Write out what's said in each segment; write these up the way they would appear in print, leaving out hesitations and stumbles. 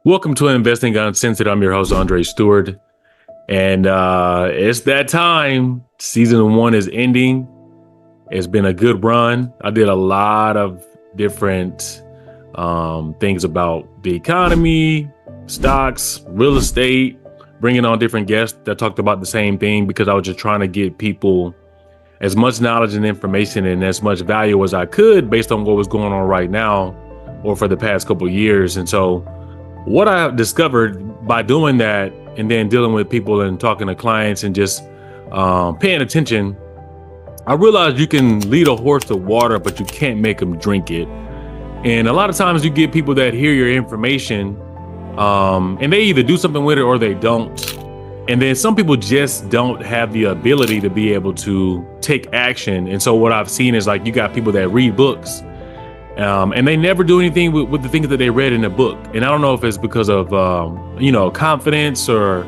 Welcome to Investing Uncensored. I'm your host, Andre Stewart. And it's that time. Season 1 is ending. It's been a good run. I did a lot of different things about the economy, stocks, real estate, bringing on different guests that talked about the same thing because I was just trying to get people as much knowledge and information and as much value as I could based on what was going on right now or for the past couple of years. And so what I discovered by doing that and then dealing with people and talking to clients and just paying attention, I realized you can lead a horse to water, but you can't make them drink it. And a lot of times you get people that hear your information and they either do something with it or they don't. And then some people just don't have the ability to be able to take action. And so what I've seen is like you got people that read books and they never do anything with the things that they read in the book. And I don't know if it's because of, confidence or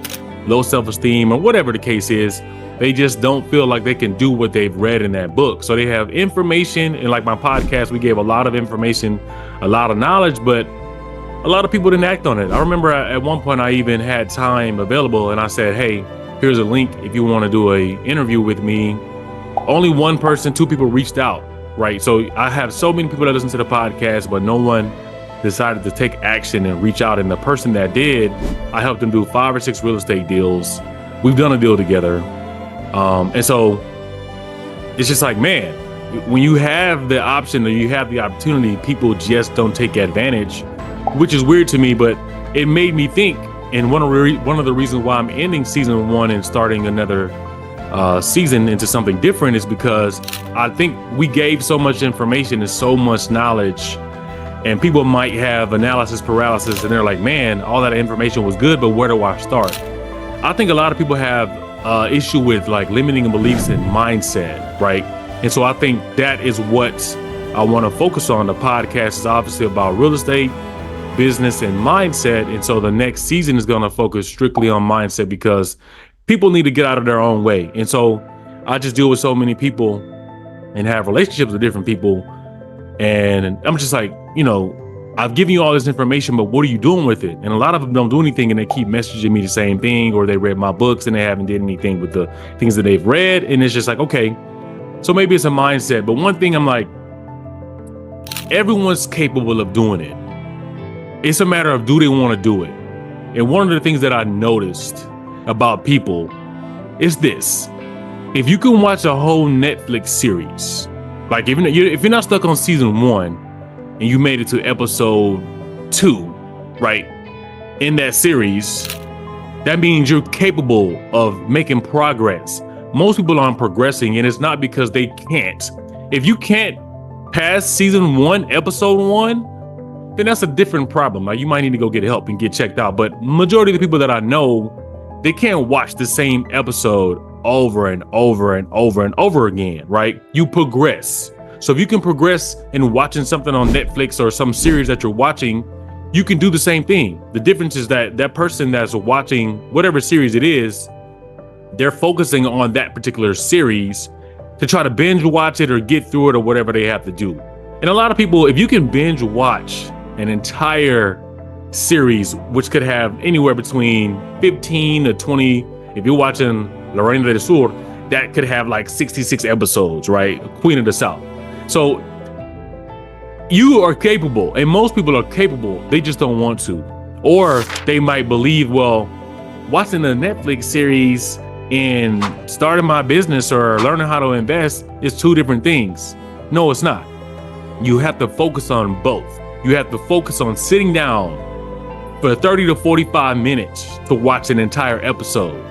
low self-esteem or whatever the case is. They just don't feel like they can do what they've read in that book. So they have information, and like my podcast, we gave a lot of information, a lot of knowledge, but a lot of people didn't act on it. I remember at one point I even had time available and I said, hey, here's a link if you want to do an interview with me. Only one person, two people reached out, right? So I have so many people that listen to the podcast, but no one decided to take action and reach out. And the person that did, I helped them do 5 or 6 real estate deals. We've done a deal together. And so it's just like, man, when you have the option or you have the opportunity, people just don't take advantage, which is weird to me, but it made me think. And one of the reasons why I'm ending season 1 and starting another season into something different is because I think we gave so much information and so much knowledge, and people might have analysis paralysis and they're like, man, all that information was good, but where do I start? I think a lot of people have issue with like limiting beliefs and mindset, right? And so I think that is what I want to focus on. The podcast is obviously about real estate, business, and mindset. And so the next season is going to focus strictly on mindset because people need to get out of their own way. And so I just deal with so many people and have relationships with different people. And I'm just like, I've given you all this information, but what are you doing with it? And a lot of them don't do anything and they keep messaging me the same thing, or they read my books and they haven't did anything with the things that they've read. And it's just like, okay, so maybe it's a mindset. But one thing I'm like, everyone's capable of doing it. It's a matter of, do they want to do it? And one of the things that I noticed about people is this: if you can watch a whole Netflix series, like if you're not stuck on season 1 and you made it to episode 2, right, in that series, that means you're capable of making progress. Most people aren't progressing, and it's not because they can't. If you can't pass season 1, episode 1, then that's a different problem. Like, you might need to go get help and get checked out. But majority of the people that I know, they can't watch the same episode over and over and over and over again, right? You progress. So if you can progress in watching something on Netflix or some series that you're watching, you can do the same thing. The difference is that that person that's watching whatever series it is, they're focusing on that particular series to try to binge watch it or get through it or whatever they have to do. And a lot of people, if you can binge watch an entire series, which could have anywhere between 15 to 20, if you're watching La Reina del Sur, that could have like 66 episodes, right? Queen of the South. So you are capable, and most people are capable. They just don't want to. Or they might believe, well, watching a Netflix series and starting my business or learning how to invest is 2 different things. No, it's not. You have to focus on both. You have to focus on sitting down for 30 to 45 minutes to watch an entire episode.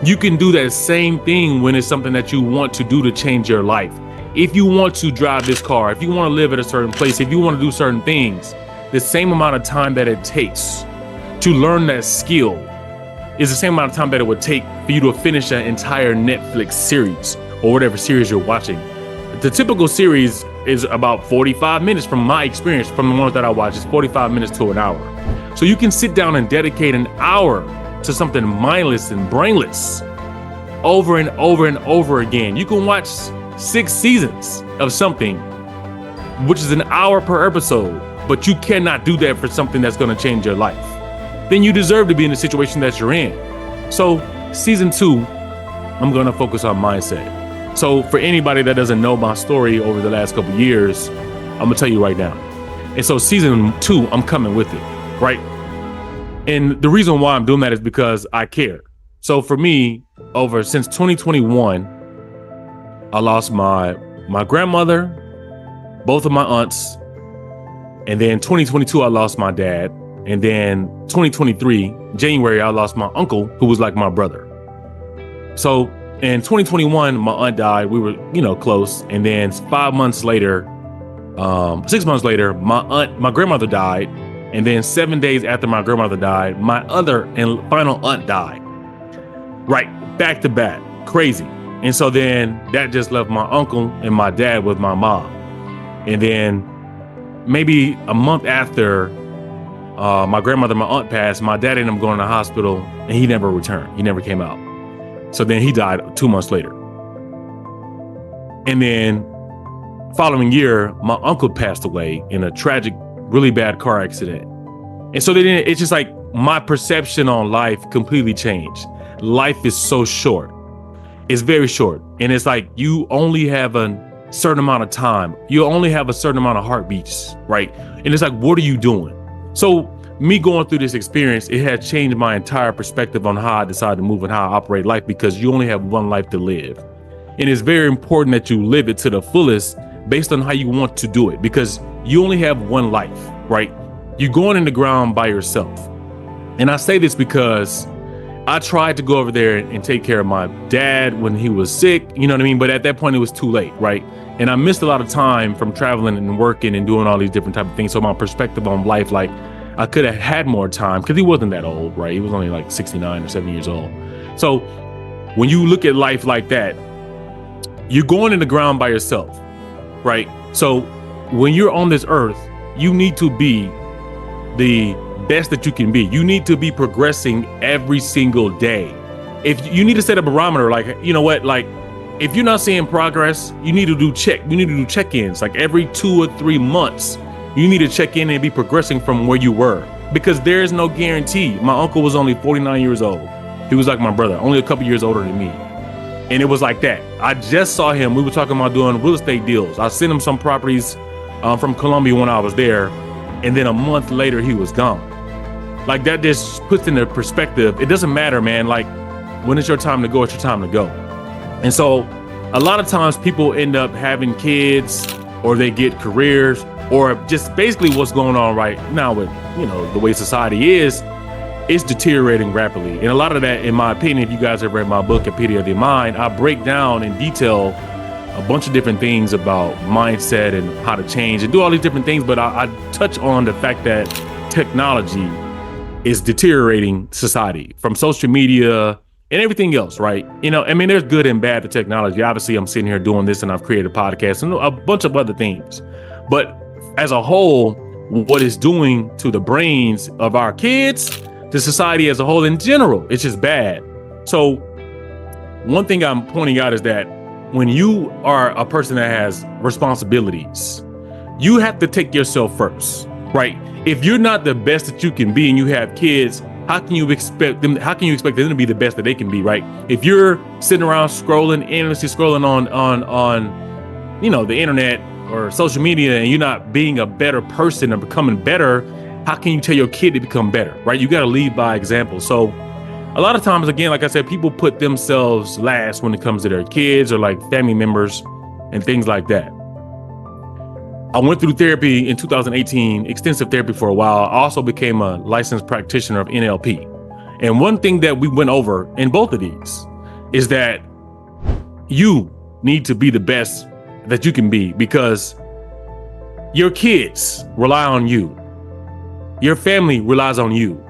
You can do that same thing when it's something that you want to do to change your life. If you want to drive this car, if you want to live at a certain place, if you want to do certain things, the same amount of time that it takes to learn that skill is the same amount of time that it would take for you to finish an entire Netflix series or whatever series you're watching. The typical series is about 45 minutes from my experience, from the ones that I watch, it's 45 minutes to an hour. So you can sit down and dedicate an hour to something mindless and brainless over and over and over again. You can watch 6 seasons of something, which is an hour per episode, but you cannot do that for something that's going to change your life. then you deserve to be in the situation that you're in. So season 2, I'm going to focus on mindset. So for anybody that doesn't know my story over the last couple of years, I'm going to tell you right now. And so season 2, I'm coming with it, right? And the reason why I'm doing that is because I care. So for me, since 2021, I lost my grandmother, both of my aunts, and then 2022, I lost my dad. And then 2023, January, I lost my uncle, who was like my brother. So in 2021, my aunt died. We were, close. And then 6 months later, my grandmother died. And then 7 days after my grandmother died, my other and final aunt died. Right, back to back, crazy. And so then that just left my uncle and my dad with my mom. And then maybe a month after my grandmother and my aunt passed, my dad ended up going to the hospital and he never returned. He never came out. So then he died 2 months later. And then following year, my uncle passed away in a tragic, really bad car accident. And so then it's just like my perception on life completely changed. Life is so short. It's very short. And it's like you only have a certain amount of time. You only have a certain amount of heartbeats, right? And it's like, what are you doing? So me going through this experience, it has changed my entire perspective on how I decide to move and how I operate life, because you only have one life to live. And it's very important that you live it to the fullest based on how you want to do it, because you only have one life, right? You're going in the ground by yourself. And I say this because I tried to go over there and take care of my dad when he was sick, you know what I mean? But at that point it was too late, right? And I missed a lot of time from traveling and working and doing all these different type of things. So my perspective on life, like I could have had more time, because he wasn't that old, right? He was only like 69 or 70 years old. So when you look at life like that, you're going in the ground by yourself, right? So when you're on this earth, you need to be the best that you can be. You need to be progressing every single day. If you need to set a barometer, like, you know what, like if you're not seeing progress, you need to do check-ins, like every 2 or 3 months. You need to check in and be progressing from where you were, because there's no guarantee. My uncle was only 49 years old. He was like my brother, only a couple years older than me. And it was like that. I just saw him. We were talking about doing real estate deals. I sent him some properties from Colombia when I was there. And then a month later, he was gone. Like that just puts into perspective. It doesn't matter, man. Like when it's your time to go, it's your time to go. And so a lot of times people end up having kids, or they get careers, or just basically what's going on right now with, the way society is, it's deteriorating rapidly. And a lot of that, in my opinion, if you guys have read my book, Epitome of the Mind, I break down in detail a bunch of different things about mindset and how to change and do all these different things. But I touch on the fact that technology is deteriorating society, from social media and everything else, right? There's good and bad to technology. Obviously, I'm sitting here doing this and I've created a podcast and a bunch of other things. But as a whole, what it's doing to the brains of our kids, to society as a whole in general, it's just bad. So one thing I'm pointing out is that when you are a person that has responsibilities, you have to take yourself first, right? If you're not the best that you can be and you have kids, how can you expect them to be the best that they can be, right? If you're sitting around endlessly scrolling on the internet or social media, and you're not being a better person or becoming better, how can you tell your kid to become better, right? You got to lead by example. So a lot of times, again, like I said, people put themselves last when it comes to their kids or like family members and things like that. I went through therapy in 2018, extensive therapy for a while. I also became a licensed practitioner of NLP. And one thing that we went over in both of these is that you need to be the best that you can be, because your kids rely on you. Your family relies on you.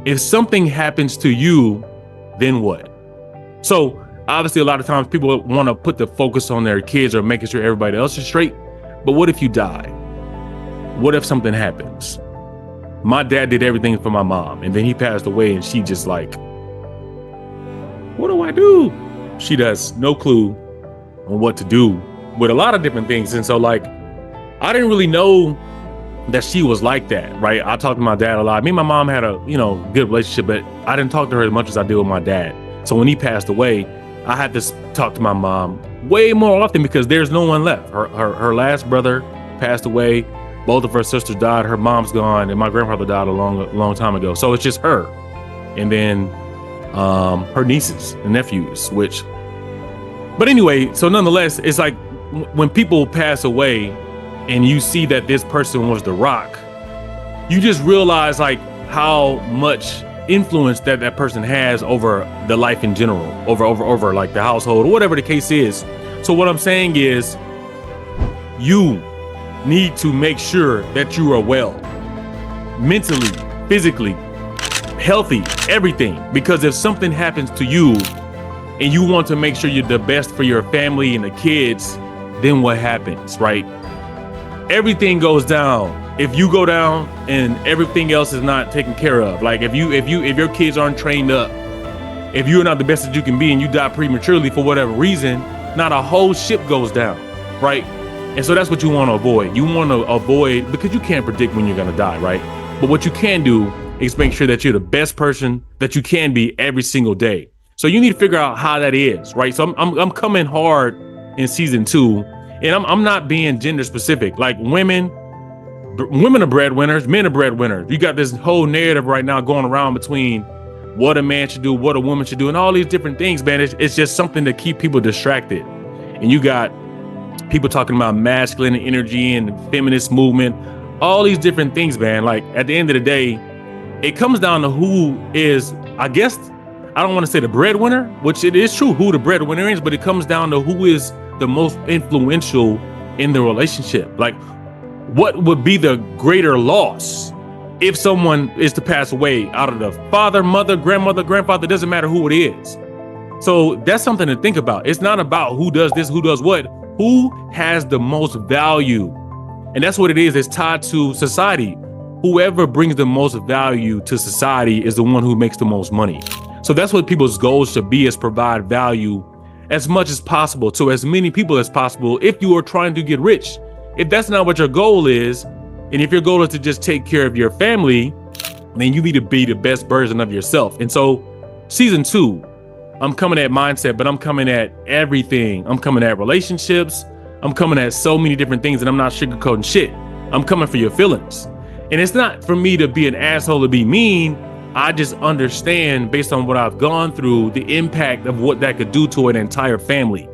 If something happens to you, then what? So obviously a lot of times people want to put the focus on their kids or making sure everybody else is straight. But what if you die? What if something happens? My dad did everything for my mom, and then he passed away, and she just like, what do I do? She has no clue on what to do with a lot of different things. And so like, I didn't really know that she was like that, right? I talked to my dad a lot. Me and my mom had a, good relationship, but I didn't talk to her as much as I did with my dad. So when he passed away, I had to talk to my mom way more often because there's no one left. Her last brother passed away. Both of her sisters died. Her mom's gone, and my grandfather died a long time ago. So it's just her, and then her nieces and nephews. But anyway, so nonetheless, it's like when people pass away, and you see that this person was the rock, you just realize like how much influence that person has over the life in general, over like the household or whatever the case is. So what I'm saying is, you need to make sure that you are well, mentally, physically, healthy, everything. Because if something happens to you and you want to make sure you're the best for your family and the kids, then what happens, right? Everything goes down. If you go down and everything else is not taken care of, like if your kids aren't trained up, if you're not the best that you can be and you die prematurely for whatever reason, not a whole ship goes down, right? And so that's what you want to avoid. You want to avoid, because you can't predict when you're going to die, right? But what you can do is make sure that you're the best person that you can be every single day. So you need to figure out how that is, right? So I'm coming hard in season 2, and I'm not being gender specific. Like women are breadwinners, men are breadwinners. You got this whole narrative right now going around between what a man should do, what a woman should do, and all these different things, man. It's just something to keep people distracted. And you got people talking about masculine energy and feminist movement, all these different things, man. Like at the end of the day, it comes down to who is, I guess, I don't want to say the breadwinner, which it is true who the breadwinner is, but it comes down to who is the most influential in the relationship. Like, what would be the greater loss if someone is to pass away out of the father, mother, grandmother, grandfather, doesn't matter who it is. So that's something to think about. It's not about who does this, who does what, who has the most value. And that's what it is. It's tied to society. Whoever brings the most value to society is the one who makes the most money. So that's what people's goals should be, is provide value as much as possible to as many people as possible if you are trying to get rich. If that's not what your goal is, and if your goal is to just take care of your family, then you need to be the best version of yourself. And so season 2, I'm coming at mindset, but I'm coming at everything. I'm coming at relationships. I'm coming at so many different things, and I'm not sugarcoating shit. I'm coming for your feelings. And it's not for me to be an asshole, to be mean. I just understand, based on what I've gone through, the impact of what that could do to an entire family.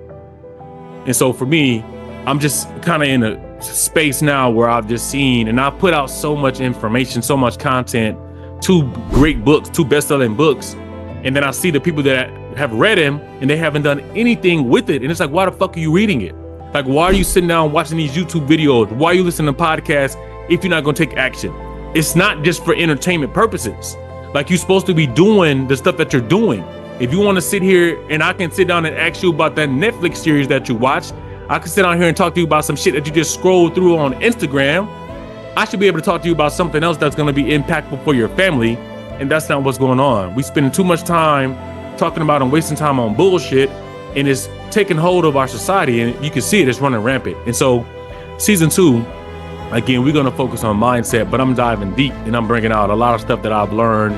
And so for me, I'm just kind of in a space now where I've just seen, and I've put out so much information, so much content, 2 great books, 2 best-selling books. And then I see the people that have read them and they haven't done anything with it. And it's like, why the fuck are you reading it? Like, why are you sitting down watching these YouTube videos? Why are you listening to podcasts if you're not going to take action? It's not just for entertainment purposes. Like, you're supposed to be doing the stuff that you're doing. If you want to sit here and I can sit down and ask you about that Netflix series that you watched, I can sit down here and talk to you about some shit that you just scrolled through on Instagram. I should be able to talk to you about something else that's going to be impactful for your family. And that's not what's going on. We spend too much time talking about and wasting time on bullshit, and it's taking hold of our society, and you can see it, it's running rampant. And so season 2, again, we're going to focus on mindset, but I'm diving deep, and I'm bringing out a lot of stuff that I've learned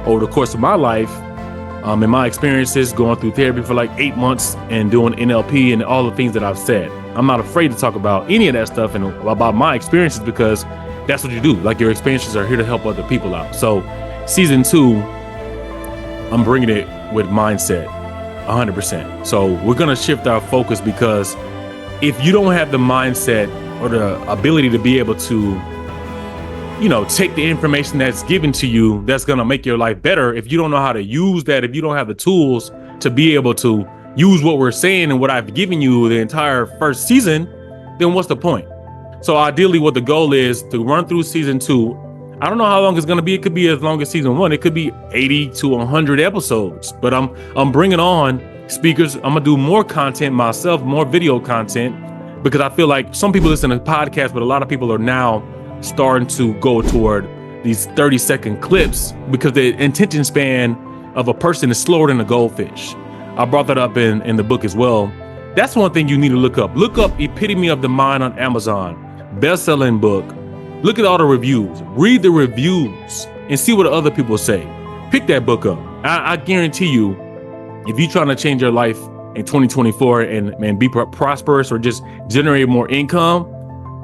over the course of my life, in my experiences going through therapy for like 8 months and doing NLP and all the things that I've said. I'm not afraid to talk about any of that stuff and about my experiences, because that's what you do. Like, your experiences are here to help other people out. So season 2, I'm bringing it with mindset 100%. So we're going to shift our focus, because if you don't have the mindset or the ability to be able to, take the information that's given to you, that's going to make your life better. If you don't know how to use that, if you don't have the tools to be able to use what we're saying and what I've given you the entire first season, then what's the point? So ideally, what the goal is to run through season 2. I don't know how long it's going to be. It could be as long as season 1. It could be 80 to 100 episodes, but I'm bringing on speakers. I'm going to do more content myself, more video content, because I feel like some people listen to podcasts, but a lot of people are now starting to go toward these 30-second clips, because the attention span of a person is slower than a goldfish. I brought that up in the book as well. That's one thing you need to look up. Look up Epitome of the Mind on Amazon. Best-selling book. Look at all the reviews, read the reviews and see what other people say. Pick that book up. I guarantee you, if you're trying to change your life in 2024 and be prosperous or just generate more income,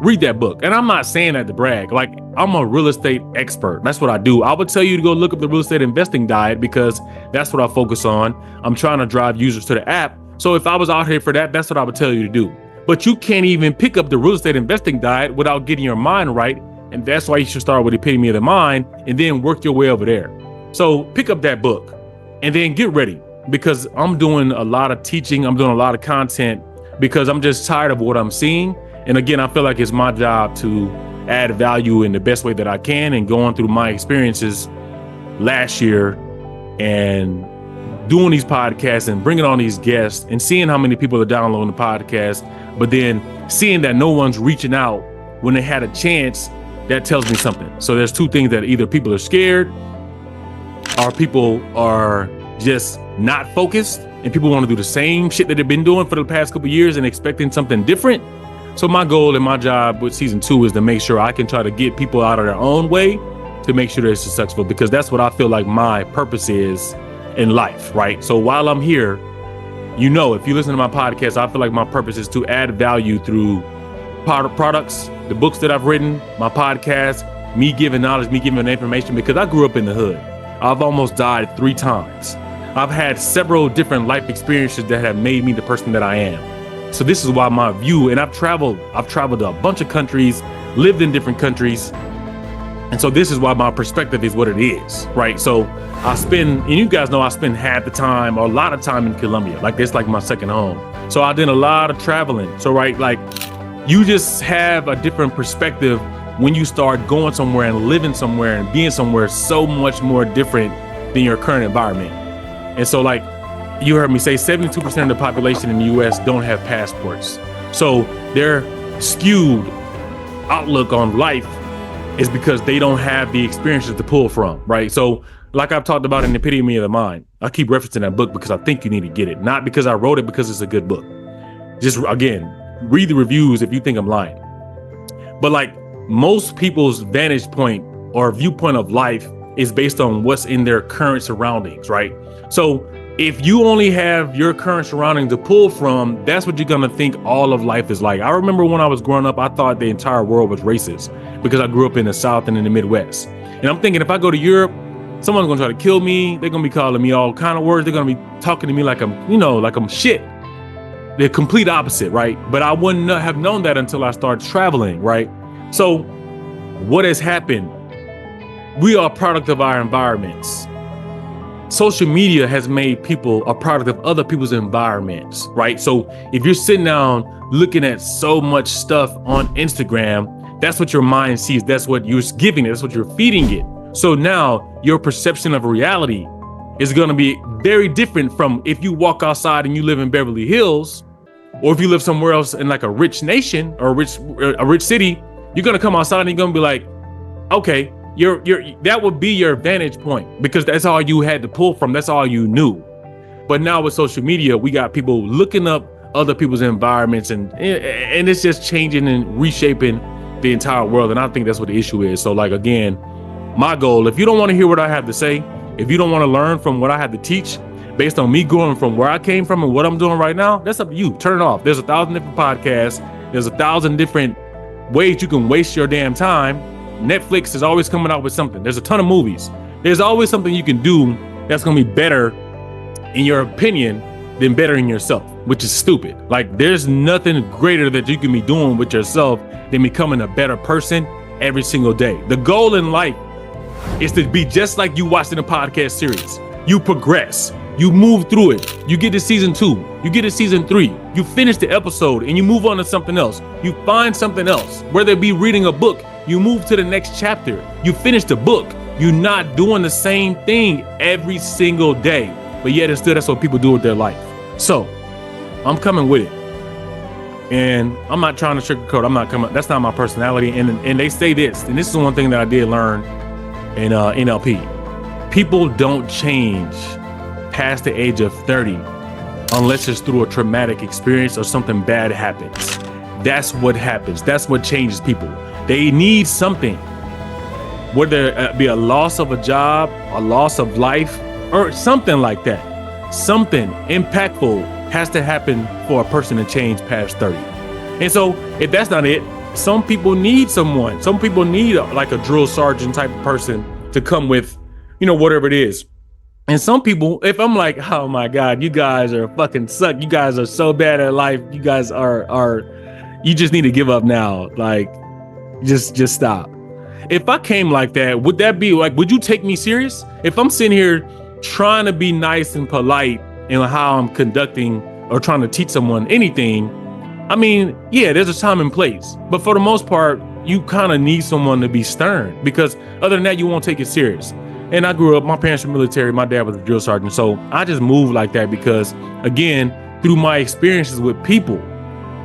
read that book. And I'm not saying that to brag. Like, I'm a real estate expert. That's what I do. I would tell you to go look up the real estate investing diet because that's what I focus on. I'm trying to drive users to the app. So if I was out here for that, that's what I would tell you to do. But you can't even pick up the real estate investing diet without getting your mind right. And that's why you should start with the epitome of the mind and then work your way over there. So pick up that book and then get ready, because I'm doing a lot of teaching. I'm doing a lot of content because I'm just tired of what I'm seeing. And again, I feel like it's my job to add value in the best way that I can, and going through my experiences last year and doing these podcasts and bringing on these guests and seeing how many people are downloading the podcast, but then seeing that no one's reaching out when they had a chance, that tells me something. So there's two things: that either people are scared or people are just not focused, and people want to do the same shit that they've been doing for the past couple of years and expecting something different. So my goal and my job with season 2 is to make sure I can try to get people out of their own way to make sure they're successful, because that's what I feel like my purpose is in life, right? So while I'm here, you know, if you listen to my podcast, I feel like my purpose is to add value through products, the books that I've written, my podcast, me giving knowledge, me giving information, because I grew up in the hood. I've almost died 3 times. I've had several different life experiences that have made me the person that I am. So this is why my view, and I've traveled to a bunch of countries, lived in different countries. And so this is why my perspective is what it is, right? So and you guys know I spend half the time or a lot of time in Colombia. Like, that's like my second home. So I did a lot of traveling. So, right, like, you just have a different perspective when you start going somewhere and living somewhere and being somewhere so much more different than your current environment. And so, like, you heard me say 72% of the population in the US don't have passports. So their skewed outlook on life is because they don't have the experiences to pull from, right? So like I've talked about in the epitome of the mind, I keep referencing that book because I think you need to get it. Not because I wrote it, because it's a good book. Just, again, read the reviews if you think I'm lying. But like, most people's vantage point or viewpoint of life is based on what's in their current surroundings, right? So if you only have your current surroundings to pull from, that's what you're gonna think all of life is like. I remember when I was growing up, I thought the entire world was racist because I grew up in the South and in the Midwest. And I'm thinking, if I go to Europe, someone's gonna try to kill me. They're gonna be calling me all kind of words. They're gonna be talking to me like I'm shit. The complete opposite, right? But I wouldn't have known that until I started traveling, right? So what has happened? We are a product of our environments. Social media has made people a product of other people's environments, right? So if you're sitting down looking at so much stuff on Instagram, that's what your mind sees. That's what you're giving it. That's what you're feeding it. So now your perception of reality is going to be very different from if you walk outside and you live in Beverly Hills, or if you live somewhere else in like a rich nation or a rich city. You're going to come outside and you're going to be like, okay, that would be your vantage point, because that's all you had to pull from. That's all you knew. But now with social media, we got people looking up other people's environments, and it's just changing and reshaping the entire world. And I think that's what the issue is. So, like, again, my goal, if you don't want to hear what I have to say, if you don't want to learn from what I have to teach based on me going from where I came from and what I'm doing right now, that's up to you. Turn it off. There's 1,000 different podcasts. There's 1,000 different ways you can waste your damn time. Netflix is always coming out with something. There's a ton of movies. There's always something you can do that's going to be better in your opinion than bettering yourself, which is stupid. Like, there's nothing greater that you can be doing with yourself than becoming a better person every single day. The goal in life is to be just like you watched in a podcast series. You progress, you move through it. You get to season 2, you get to season 3, you finish the episode and you move on to something else. You find something else, whether it be reading a book, you move to the next chapter, you finish the book. You're not doing the same thing every single day, but yet and still that's what people do with their life. So I'm coming with it. And I'm not trying to sugarcoat. That's not my personality. And they say this, and this is one thing that I did learn in NLP. People don't change past the age of 30 unless it's through a traumatic experience or something bad happens. That's what happens. That's what changes people. They need something, whether it be a loss of a job, a loss of life, or something like that. Something impactful has to happen for a person to change past 30. And so if that's not it, some people need someone. Some people need like a drill sergeant type of person to come with, whatever it is. And some people, if I'm like, oh my God, you guys are fucking suck. You guys are so bad at life. You guys you just need to give up now. Like, just stop. If I came like that, would that be like, would you take me serious? If I'm sitting here trying to be nice and polite in how I'm conducting or trying to teach someone anything, I mean, yeah, there's a time and place. But for the most part, you kind of need someone to be stern, because other than that, you won't take it serious. And I grew up, my parents were military, my dad was a drill sergeant. So I just moved like that because, again, through my experiences with people,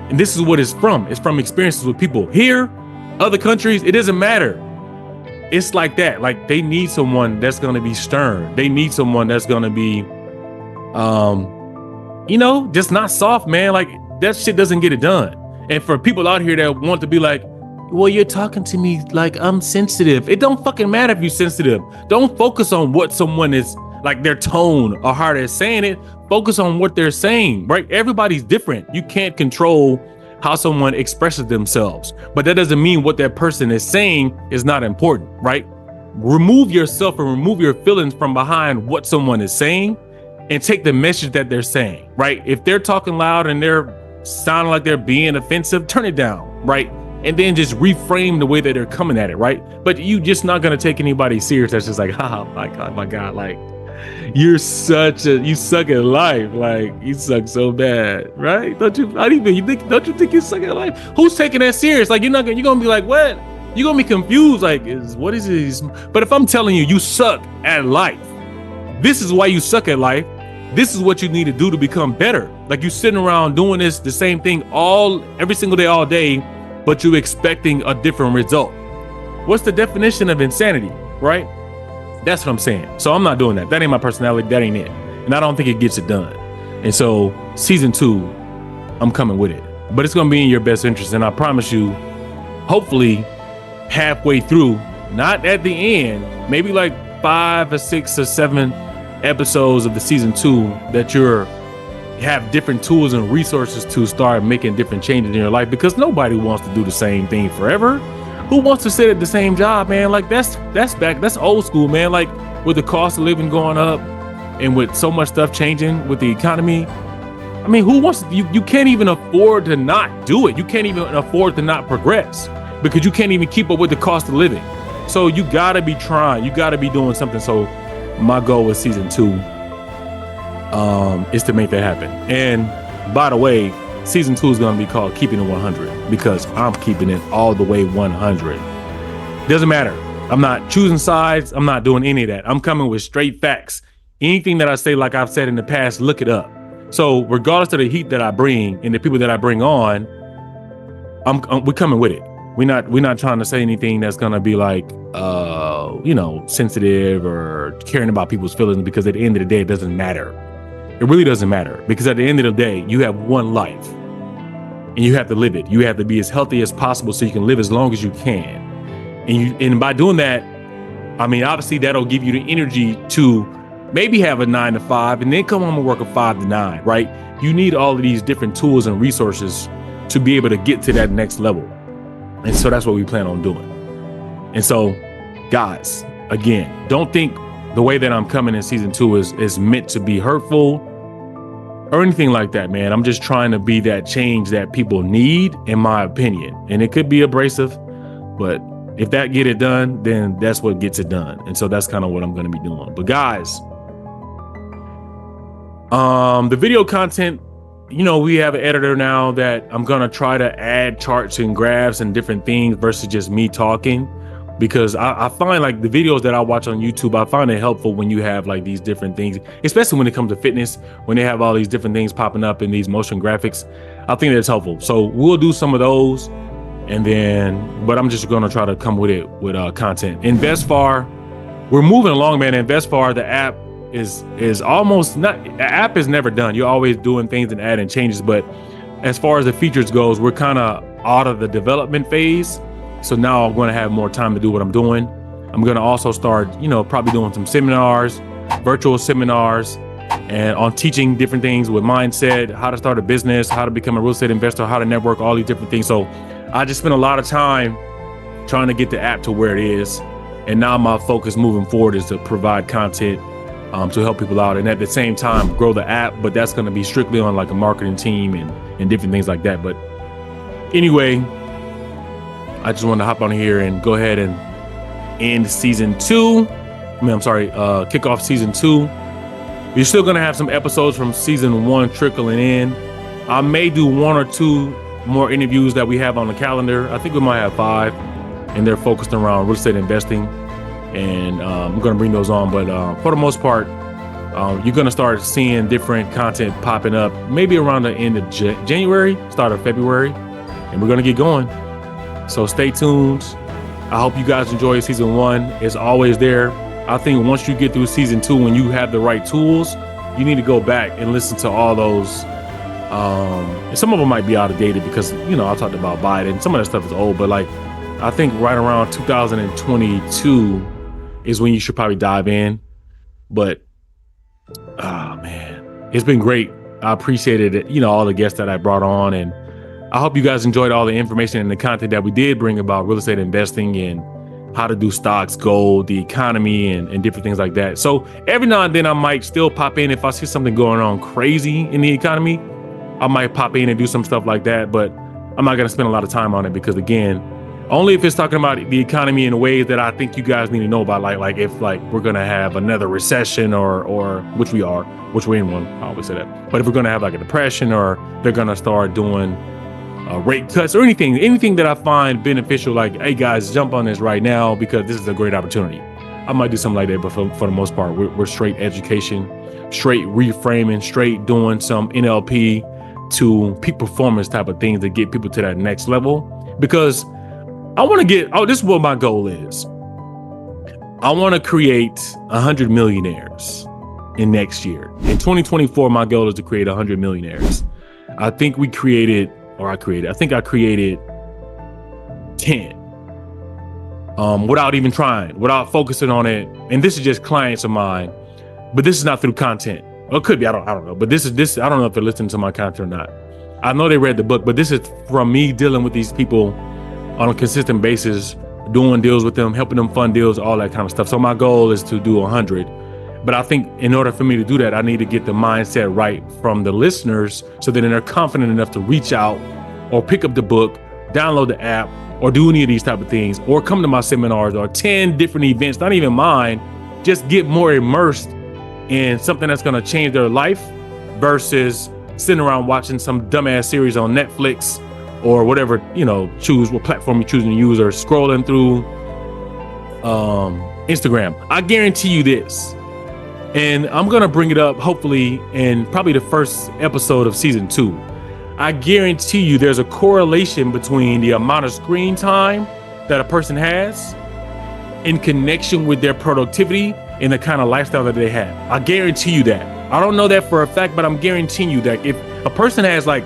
and this is what it's from experiences with people. Here, other countries, it doesn't matter. It's like that. Like, they need someone that's going to be stern. They need someone that's going to be, just not soft, man. Like, that shit doesn't get it done. And for people out here that want to be like, well, you're talking to me like I'm sensitive. It don't fucking matter if you're sensitive. Don't focus on what someone is, like their tone or how they're saying it. Focus on what they're saying, right? Everybody's different. You can't control how someone expresses themselves, but that doesn't mean what that person is saying is not important, right? Remove yourself and remove your feelings from behind what someone is saying and take the message that they're saying, right? If they're talking loud and they're sounding like they're being offensive, turn it down, right? And then just reframe the way that they're coming at it, right? But you just not gonna take anybody serious that's just like, oh my God, like, you suck at life, like, you suck so bad, right? Don't you think you suck at life? Who's taking that serious? Like, you're gonna be like, what? You're gonna be confused, like, what is this? But if I'm telling you, you suck at life, this is why you suck at life. This is what you need to do to become better. Like, you sitting around doing the same thing every single day, all day, but you expecting a different result. What's the definition of insanity, right? That's what I'm saying. So I'm not doing that. That ain't my personality. That ain't it. And I don't think it gets it done. And so season 2, I'm coming with it. But it's going to be in your best interest. And I promise you, hopefully halfway through, not at the end, maybe like 5 or 6 or 7 episodes of the season 2, that you have different tools and resources to start making different changes in your life, because nobody wants to do the same thing forever. Who wants to sit at the same job, man? Like, that's old school, man. Like, with the cost of living going up and with so much stuff changing with the economy, I mean, who wants to, you can't even afford to not do it. You can't even afford to not progress, because you can't even keep up with the cost of living. So you gotta be trying, you gotta be doing something. So my goal with season 2 is to make that happen. And by the way, season 2 is going to be called Keeping It 100, because I'm keeping it all the way 100. Doesn't matter. I'm not choosing sides. I'm not doing any of that. I'm coming with straight facts. Anything that I say, like I've said in the past, look it up. So regardless of the heat that I bring and the people that I bring on, we're coming with it. We're not trying to say anything that's going to be like, sensitive or caring about people's feelings, because at the end of the day, it doesn't matter. It really doesn't matter, because at the end of the day, you have one life and you have to live it. You have to be as healthy as possible so you can live as long as you can. And by doing that, I mean, obviously that'll give you the energy to maybe have a 9 to 5 and then come home and work a 5 to 9, right? You need all of these different tools and resources to be able to get to that next level. And so that's what we plan on doing. And so, guys, again, don't think the way that I'm coming in season 2 is meant to be hurtful or anything like that, man. I'm just trying to be that change that people need, in my opinion. And it could be abrasive, but if that get it done, then that's what gets it done. And so that's kind of what I'm going to be doing. But guys, the video content, we have an editor now that I'm going to try to add charts and graphs and different things versus just me talking. Because I find like the videos that I watch on YouTube, I find it helpful when you have like these different things, especially when it comes to fitness, when they have all these different things popping up in these motion graphics. I think that's helpful. So we'll do some of those, but I'm just going to try to come with it with content. InvestFar, we're moving along, man. InvestFar, the app is almost not, the app is never done. You're always doing things and adding changes. But as far as the features goes, we're kind of out of the development phase. So now I'm going to have more time to do what I'm doing. I'm going to also start, probably doing some seminars, virtual seminars, and on teaching different things with mindset, how to start a business, how to become a real estate investor, how to network, all these different things. So I just spent a lot of time trying to get the app to where it is. And now my focus moving forward is to provide content to help people out. And at the same time, grow the app, but that's going to be strictly on like a marketing team and different things like that. But anyway, I just wanted to hop on here and go ahead and end season 2. Kick off season 2. You're still going to have some episodes from season 1 trickling in. I may do 1 or 2 more interviews that we have on the calendar. I think we might have 5, and they're focused around real estate investing. And I'm going to bring those on. But for the most part, you're going to start seeing different content popping up maybe around the end of January, start of February, and we're going to get going. So stay tuned. I hope you guys enjoy season 1. It's always there. I think once you get through season 2, when you have the right tools, you need to go back and listen to all those. And some of them might be outdated because, I talked about Biden. Some of that stuff is old, but I think right around 2022 is when you should probably dive in. But, man, it's been great. I appreciated it, all the guests that I brought on. And I hope you guys enjoyed all the information and the content that we did bring about real estate investing and how to do stocks, gold, the economy, and different things like that. So every now and then I might still pop in if I see something going on crazy in the economy. I might pop in and do some stuff like that, but I'm not going to spend a lot of time on it because, again, only if it's talking about the economy in ways that I think you guys need to know about, like if we're going to have another recession or which we're in one. I always say that. But if we're going to have like a depression or they're going to start doing rate cuts or anything that I find beneficial, like, hey guys, jump on this right now because this is a great opportunity. I might do something like that, but for the most part, we're straight education, straight reframing, straight doing some NLP to peak performance type of things to get people to that next level. Because I want to this is what my goal is. I want to create 100 millionaires in next year. In 2024, my goal is to create 100 millionaires. I think I created 10 without even trying, without focusing on it. And this is just clients of mine, but this is not through content. Well, it could be, I don't know. But this, I don't know if they're listening to my content or not. I know they read the book, but this is from me dealing with these people on a consistent basis, doing deals with them, helping them fund deals, all that kind of stuff. So my goal is to do 100. But I think in order for me to do that, I need to get the mindset right from the listeners so that they're confident enough to reach out or pick up the book, download the app, or do any of these type of things, or come to my seminars or 10 different events, not even mine, just get more immersed in something that's going to change their life versus sitting around watching some dumbass series on Netflix or whatever, choose what platform you're choosing to use, or scrolling through Instagram. I guarantee you this. And I'm going to bring it up, hopefully, in probably the first episode of season 2. I guarantee you there's a correlation between the amount of screen time that a person has in connection with their productivity and the kind of lifestyle that they have. I guarantee you that. I don't know that for a fact, but I'm guaranteeing you that if a person has like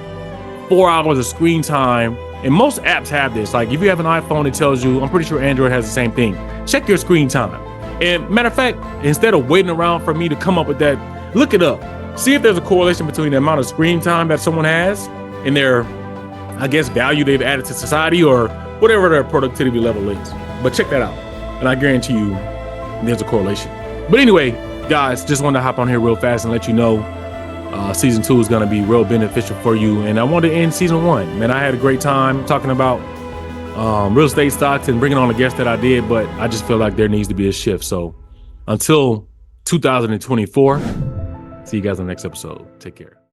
4 hours of screen time, and most apps have this, like if you have an iPhone, it tells you, I'm pretty sure Android has the same thing. Check your screen time. And matter of fact, instead of waiting around for me to come up with that, look it up. See if there's a correlation between the amount of screen time that someone has and their, value they've added to society or whatever their productivity level is. But check that out. And I guarantee you there's a correlation. But anyway, guys, just wanted to hop on here real fast and let you know season 2 is going to be real beneficial for you. And I wanted to end season 1. Man, I had a great time talking about real estate stocks and bringing on the guests that I did, but I just feel like there needs to be a shift. So until 2024, see you guys on the next episode. Take care.